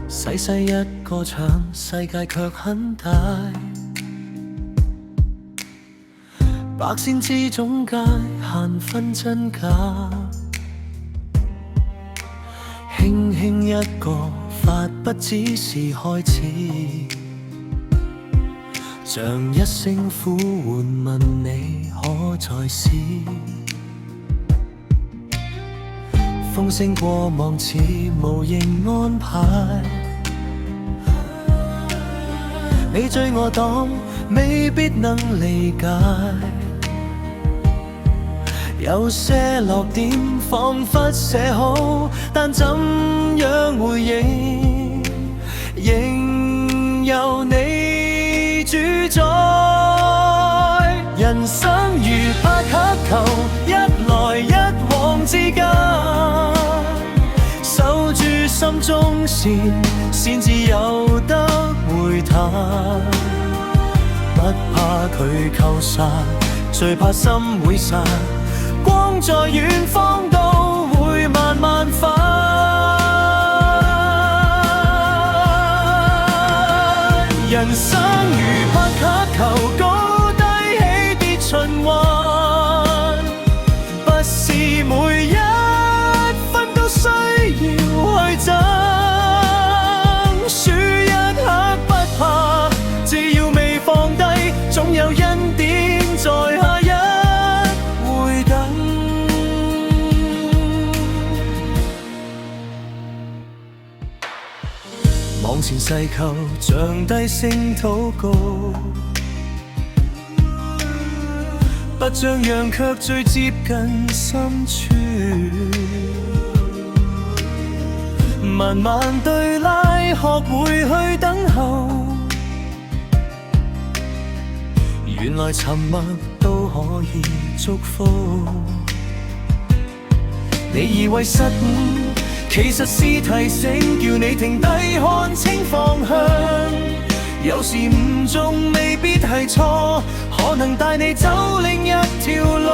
細細一個場，世界卻很大。百線之中皆限分真假，輕輕一個發不只是開始，像一聲呼喚問你可再試。風聲過望似無形安排，你追我擋未必能理解，有些落點彷彿寫好，但怎樣回應仍由你主宰。人生如拍黑球，一來一往之間，守住心中線，先至有得回彈。不怕佢扣殺，最怕心會散。光在遠方都會慢慢返。人生如拍黑球，高低起跌循環，不是每一分都需要去爭。輸一刻不怕，只要未放低，總有恩典在下一回等。望前細求，像低聲禱告，不像樣卻最接近深處。慢慢對拉，學會去等候，原來沉默都可以祝福。你以為失誤，其實是提醒，叫你停低看清方向。有時誤中未必係錯，可能帶你走另一條路。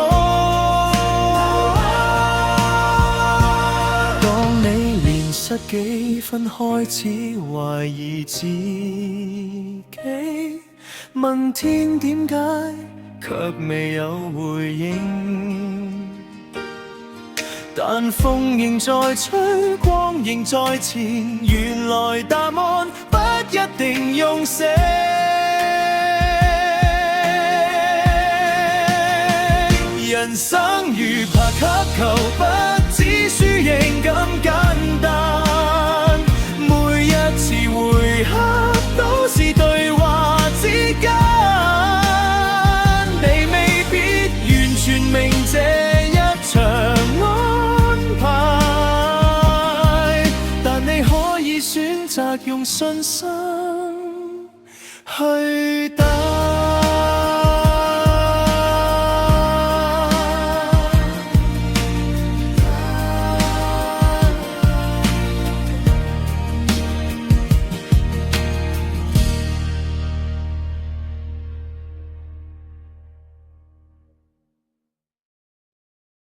當你連失幾分開始懷疑自己，問天點解，卻未有回應。但風仍在吹，光仍在前，原來答案不一定用寫。人生如拍黑球，不止輸贏咁簡單，每一次回合都是對話之間。你未必完全明這一場安排，但你可以選擇用信心去等。